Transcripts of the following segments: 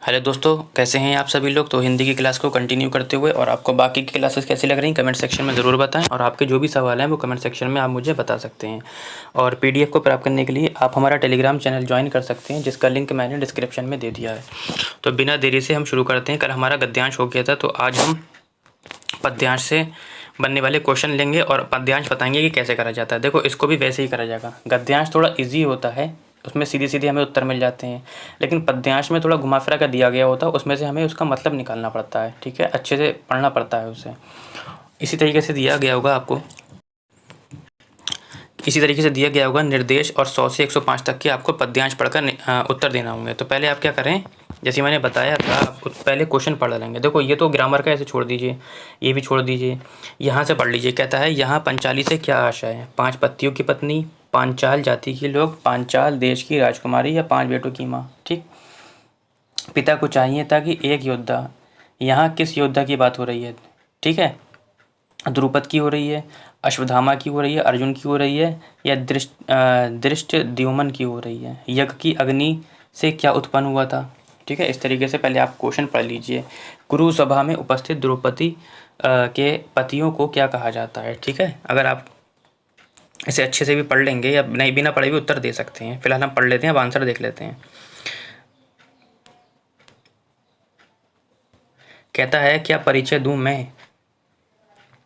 Hello दोस्तों, कैसे हैं आप सभी लोग। तो हिंदी की क्लास को कंटिन्यू करते हुए और आपको बाकी की क्लासेस कैसी लग रही हैं कमेंट सेक्शन में ज़रूर बताएं। और आपके जो भी सवाल हैं वो कमेंट सेक्शन में आप मुझे बता सकते हैं। और पीडीएफ को प्राप्त करने के लिए आप हमारा टेलीग्राम चैनल ज्वाइन कर सकते हैं, जिसका लिंक मैंने डिस्क्रिप्शन में दे दिया है। तो बिना देरी से हम शुरू करते हैं। कल हमारा गद्यांश हो गया था, तो आज हम पद्यांश से बनने वाले क्वेश्चन लेंगे और पद्यांश बताएंगे कि कैसे करा जाता है। देखो, इसको भी वैसे ही करा जाएगा। गद्यांश थोड़ा इजी होता है, उसमें सीधे सीधे हमें उत्तर मिल जाते हैं। लेकिन पद्यांश में थोड़ा घुमा फिरा कर दिया गया होता है, उसमें से हमें उसका मतलब निकालना पड़ता है। ठीक है, अच्छे से पढ़ना पड़ता है उसे। इसी तरीके से दिया गया होगा आपको, इसी तरीके से दिया गया होगा निर्देश, और 100 से 105 तक के आपको पद्यांश पढ़कर उत्तर देना होंगे। तो पहले आप क्या करें, जैसे मैंने बताया था, आप पहले क्वेश्चन पढ़ लेंगे। देखो, ये तो ग्रामर का ऐसे छोड़ दीजिए, ये भी छोड़ दीजिए, यहाँ से पढ़ लीजिए। कहता है, यहाँ पंचाली से क्या आशय है। 5 पत्तियों की पत्नी, पांचाल जाति के लोग, पांचाल देश की राजकुमारी, या 5 बेटों की माँ। ठीक। पिता को चाहिए था कि एक योद्धा, यहाँ किस योद्धा की बात हो रही है। ठीक है, द्रुपद की हो रही है, अश्वत्थामा की हो रही है, अर्जुन की हो रही है, या धृष्टद्युम्न की हो रही है। यज्ञ की अग्नि से क्या उत्पन्न हुआ था। ठीक है, इस तरीके से पहले आप क्वेश्चन पढ़ लीजिए। कुरु सभा में उपस्थित द्रौपदी के पतियों को क्या कहा जाता है। ठीक है, अगर आप इसे अच्छे से भी पढ़ लेंगे या नहीं, बिना पढ़े भी उत्तर दे सकते हैं। फिलहाल हम पढ़ लेते हैं, अब आंसर देख लेते हैं। कहता है, क्या परिचय दूं मैं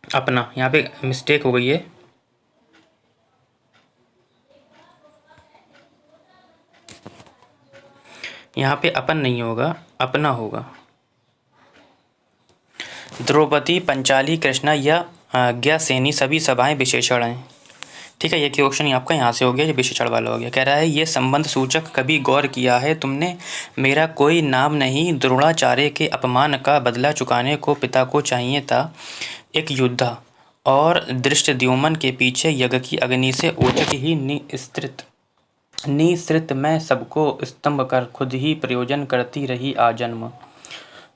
अपना। यहाँ पे मिस्टेक हो गई है, यहाँ पे अपन नहीं होगा, अपना होगा। द्रौपदी, पंचाली, कृष्णा या ज्ञासेनी सभी सभाएं विशेषण हैं। ठीक है, ये क्वेश्चन आपका यहाँ से हो गया, ये विशेषण वाला हो गया। कह रहा है, ये संबंध सूचक कभी गौर किया है तुमने, मेरा कोई नाम नहीं। द्रोणाचार्य के अपमान का बदला चुकाने को पिता को चाहिए था एक योद्धा, और धृष्टद्युम्न के पीछे यज्ञ की अग्नि से ओचक ही निःसृत मैं सबको स्तंभ कर खुद ही प्रयोजन करती रही आजन्म।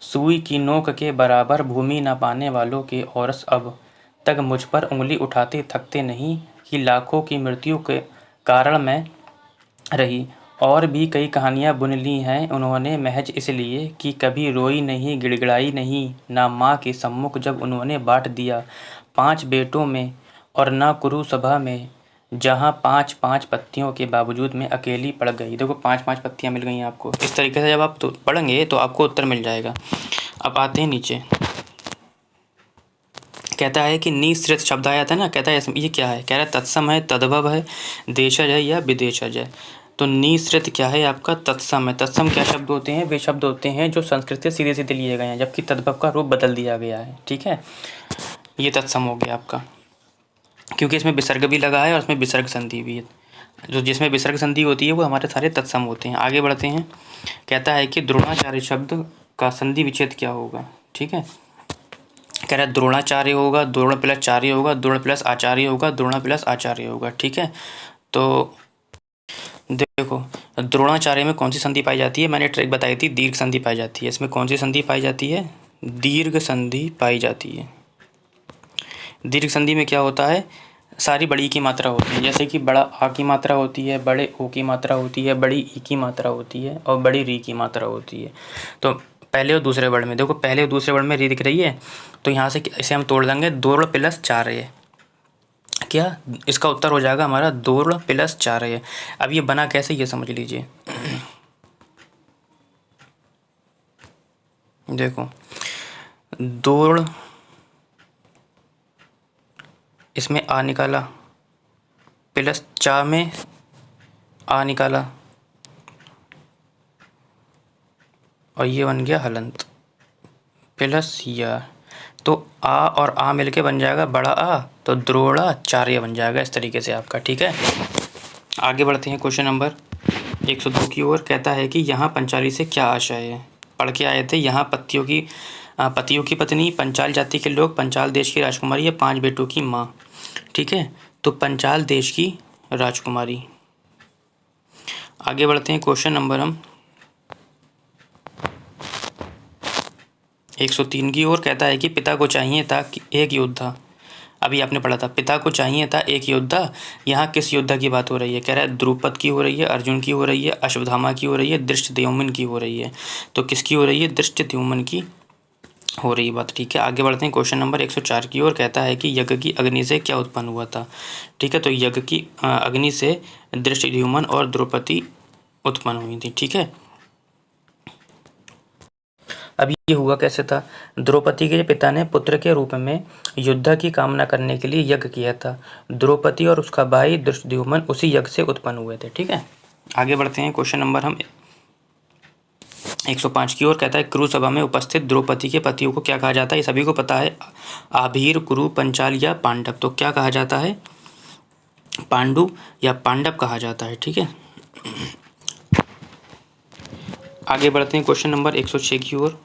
सुई की नोक के बराबर भूमि न पाने वालों के औरस अब तक मुझ पर उंगली उठाते थकते नहीं, कि लाखों की मृत्यु के कारण मैं रही। और भी कई कहानियाँ बुन ली हैं उन्होंने महज इसलिए कि कभी रोई नहीं, गिड़गिड़ाई नहीं, ना माँ के सम्मुख जब उन्होंने बांट दिया 5 बेटों में, और ना कुरु सभा में, जहाँ 5-5 पत्तियों के बावजूद मैं अकेली पड़ गई। देखो, 5-5 पत्तियाँ मिल गई आपको। इस तरीके से जब आप तो पढ़ेंगे तो आपको उत्तर मिल जाएगा। अब आते हैं नीचे। कहता है कि निःसृत शब्द आया था ना, कहता है ये क्या है। कह रहा है, तत्सम है, तद्भव है, देशज है, या विदेशज है। तो निःसृत क्या है आपका, तत्सम है। तत्सम क्या शब्द होते हैं, वे शब्द होते हैं जो संस्कृत से सीधे सीधे लिए गए हैं, जबकि तद्भव का रूप बदल दिया गया है। ठीक है, ये तत्सम हो गया आपका, क्योंकि इसमें विसर्ग भी लगा है और इसमें विसर्ग संधि भी है। जो जिसमें विसर्ग संधि होती है वो हमारे सारे तत्सम होते हैं। आगे बढ़ते हैं। कहता है कि द्रोणाचार्य शब्द का संधि विच्छेद क्या होगा। ठीक है, कह रहा है द्रोणाचार्य होगा, द्रोण प्लस चार्य होगा, द्रोण प्लस आचार्य होगा, द्रोण प्लस आचार्य होगा। ठीक है, तो देखो, द्रोणाचार्य में कौन सी संधि पाई जाती है, मैंने ट्रिक बताई थी, दीर्घ संधि पाई जाती है। इसमें कौन सी संधि पाई जाती है, दीर्घ संधि पाई जाती है। दीर्घ संधि में क्या होता है, सारी बड़ी की मात्रा होती है। जैसे कि बड़ा आ की मात्रा होती है, बड़े ओ की मात्रा होती है, बड़ी ई की मात्रा होती है, और बड़ी री की मात्रा होती है। तो पहले और दूसरे वर्ड में देखो, पहले और दूसरे वर्ड में री दिख रही है, तो यहाँ से इसे हम तोड़ देंगे, द्रोण प्लस चार्य। क्या इसका उत्तर हो जाएगा हमारा, द्रोण प्लस चार्य। अब ये बना कैसे, ये समझ लीजिए। देखो, द्रोण, इसमें आ निकाला, प्लस चा में आ निकाला, और ये बन गया हलंत, प्लस या, तो आ और आ मिलके बन जाएगा बड़ा आ, तो द्रोणाचार्य बन जाएगा इस तरीके से आपका। ठीक है, आगे बढ़ते हैं क्वेश्चन नंबर 102 की ओर। कहता है कि यहाँ पंचाली से क्या आशय है। पढ़ के आए थे, यहाँ पतियों की पत्नी, पंचाल जाति के लोग, पंचाल देश की राजकुमारी, या 5 बेटों की माँ। ठीक है, तो पंचाल देश की राजकुमारी। आगे बढ़ते हैं क्वेश्चन नंबर हम 103 की ओर। कहता है कि पिता को चाहिए था कि एक योद्धा, अभी आपने पढ़ा था, पिता को चाहिए था एक योद्धा। यहाँ किस योद्धा की बात हो रही है? कह रहा है द्रुपद की हो रही है, अर्जुन की हो रही है, अश्वत्थामा की हो रही है, धृष्टद्युम्न की हो रही है। तो किसकी हो रही है? धृष्टद्युम्न की हो रही बात। ठीक है, आगे बढ़ते हैं क्वेश्चन नंबर 104 की ओर। कहता है कि यज्ञ की अग्नि से क्या उत्पन्न हुआ था? ठीक है, तो यज्ञ की अग्नि से धृष्टद्युम्न और द्रौपदी उत्पन्न हुई थी। ठीक है, अब ये हुआ कैसे था? द्रौपदी के पिता ने पुत्र के रूप में युद्ध की कामना करने के लिए यज्ञ किया था। द्रौपदी और उसका भाई धृष्टद्युम्न उसी यज्ञ से उत्पन्न हुए थे। ठीक है, आगे बढ़ते हैं क्वेश्चन नंबर हम 105 की ओर। कहता है कुरु सभा में उपस्थित द्रौपदी के पतियों को क्या कहा जाता है? ये सभी को पता है, आभीर, कुरु, पंचाल या पांडव। तो क्या कहा जाता है? पांडु या पांडव कहा जाता है। ठीक है, आगे बढ़ते हैं क्वेश्चन नंबर 106 की ओर।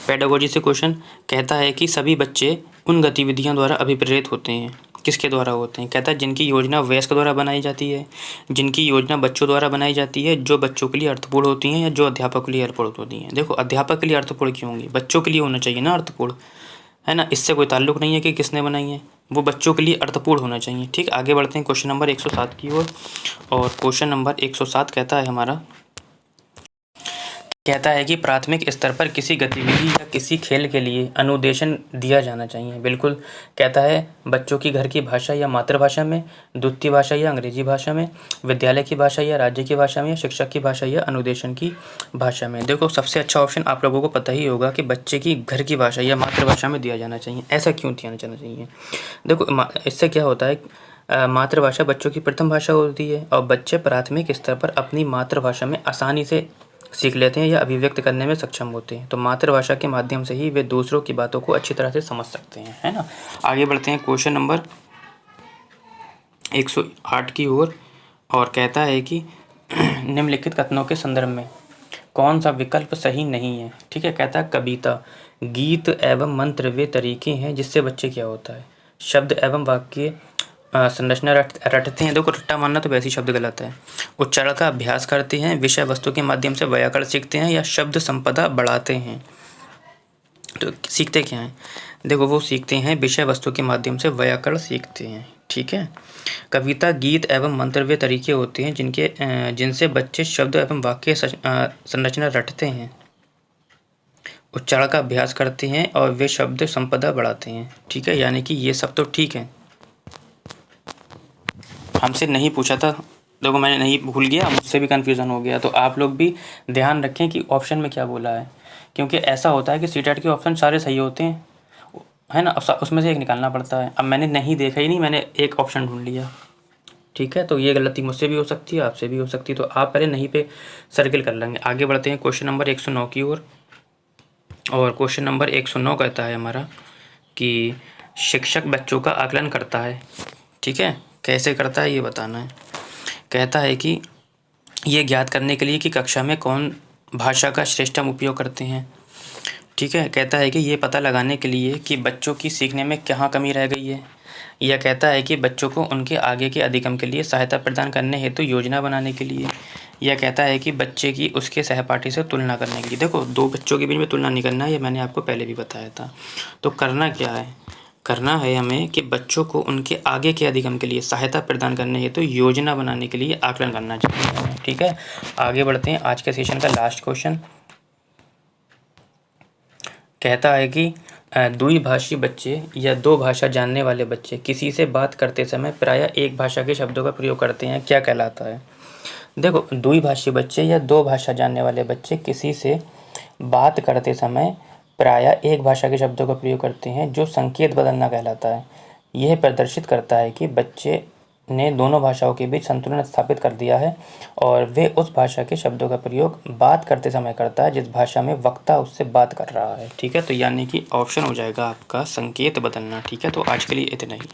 पेडागोजी से क्वेश्चन कहता है कि सभी बच्चे उन गतिविधियों द्वारा अभिप्रेरित होते हैं। किसके द्वारा होते हैं? कहता है जिनकी योजना वयस्क द्वारा बनाई जाती है, जिनकी योजना बच्चों द्वारा बनाई जाती है, जो बच्चों के लिए अर्थपूर्ण होती हैं या जो अध्यापक के लिए अर्थपूर्ण होती हैं। देखो, अध्यापक के लिए अर्थपूर्ण क्यों होंगी? बच्चों के लिए होना चाहिए ना अर्थपूर्ण, है ना। इससे कोई ताल्लुक नहीं है कि किसने बनाई है, वो बच्चों के लिए अर्थपूर्ण होना चाहिए। ठीक, आगे बढ़ते हैं क्वेश्चन नंबर 107 की ओर। और क्वेश्चन नंबर 107 कहता है हमारा, कहता है कि प्राथमिक स्तर पर किसी गतिविधि या किसी खेल के लिए अनुदेशन दिया जाना चाहिए। बिल्कुल, कहता है बच्चों की घर की भाषा या मातृभाषा में, द्वितीय भाषा या अंग्रेजी भाषा में, विद्यालय की भाषा या राज्य की भाषा में, या शिक्षक की भाषा या अनुदेशन की भाषा में। देखो, सबसे अच्छा ऑप्शन आप लोगों को पता ही होगा कि बच्चे की घर की भाषा या मातृभाषा में दिया जाना चाहिए। ऐसा क्यों दिया जाना चाहिए? देखो, इससे क्या होता है, मातृभाषा बच्चों की प्रथम भाषा होती है और बच्चे प्राथमिक स्तर पर अपनी मातृभाषा में आसानी से सीख लेते हैं या अभिव्यक्त करने में सक्षम होते हैं। तो मातृभाषा के माध्यम से ही वे दूसरों की बातों को अच्छी तरह से समझ सकते हैं, है ना। आगे बढ़ते हैं क्वेश्चन नंबर 108 की ओर। और कहता है कि निम्नलिखित कथनों के संदर्भ में कौन सा विकल्प सही नहीं है? ठीक है, कहता है कविता, गीत एवं मंत्र वे तरीके हैं जिससे बच्चे क्या होता है? शब्द एवं वाक्य संरचना रटते हैं। देखो, रट्टा मानना तो वैसे ही शब्द गलत है। उच्चारण का अभ्यास करते हैं, विषय वस्तु के माध्यम से व्याकरण सीखते हैं, या शब्द संपदा बढ़ाते हैं। तो सीखते क्या हैं? देखो, वो सीखते हैं विषय वस्तु के माध्यम से व्याकरण सीखते हैं। ठीक है, कविता, गीत एवं मंत्र वे तरीके होते हैं जिनसे बच्चे शब्द एवं वाक्य संरचना रटते हैं, उच्चारण का अभ्यास करते हैं और वे शब्द संपदा बढ़ाते हैं। ठीक है, यानी कि ये सब तो ठीक है। हमसे नहीं पूछा था, देखो मैंने नहीं, भूल गया, मुझसे भी कन्फ्यूज़न हो गया। तो आप लोग भी ध्यान रखें कि ऑप्शन में क्या बोला है, क्योंकि ऐसा होता है कि सीटेट के ऑप्शन सारे सही होते हैं, है ना, उसमें से एक निकालना पड़ता है। अब मैंने नहीं देखा ही नहीं, मैंने एक ऑप्शन ढूंढ लिया। ठीक है, तो ये गलती मुझसे भी हो सकती है, आपसे भी हो सकती है। तो आप पहले नहीं पे सर्किल कर लेंगे। आगे बढ़ते हैं क्वेश्चन नंबर 109 की ओर। और क्वेश्चन नंबर 109 कहता है हमारा कि शिक्षक बच्चों का आकलन करता है। ठीक है, कैसे करता है ये बताना है। कहता है कि ये ज्ञात करने के लिए कि कक्षा में कौन भाषा का श्रेष्ठतम उपयोग करते हैं। ठीक है, कहता है कि ये पता लगाने के लिए कि बच्चों की सीखने में कहाँ कमी रह गई है। यह कहता है कि बच्चों को उनके आगे के अधिगम के लिए सहायता प्रदान करने हेतु योजना बनाने के लिए। यह कहता है कि बच्चे की उसके सहपाठी से तुलना करने के लिए। देखो, दो बच्चों के बीच में तुलना नहीं करना है, ये मैंने आपको पहले भी बताया था। तो करना क्या है? करना है हमें कि बच्चों को उनके आगे के अधिगम के लिए सहायता प्रदान करने हेतु योजना बनाने के लिए आकलन करना चाहिए। ठीक है, आगे बढ़ते हैं। आज के सेशन का लास्ट क्वेश्चन कहता है कि द्विभाषी बच्चे या दो भाषा जानने वाले बच्चे किसी से बात करते समय प्रायः एक भाषा के शब्दों का प्रयोग करते हैं, क्या कहलाता है? देखो, द्विभाषी बच्चे या दो भाषा जानने वाले बच्चे किसी से बात करते समय प्रायः एक भाषा के शब्दों का प्रयोग करते हैं, जो संकेत बदलना कहलाता है। यह प्रदर्शित करता है कि बच्चे ने दोनों भाषाओं के बीच संतुलन स्थापित कर दिया है और वे उस भाषा के शब्दों का प्रयोग बात करते समय करता है जिस भाषा में वक्ता उससे बात कर रहा है। ठीक है, तो यानी कि ऑप्शन हो जाएगा आपका संकेत बदलना। ठीक है, तो आज के लिए इतना ही।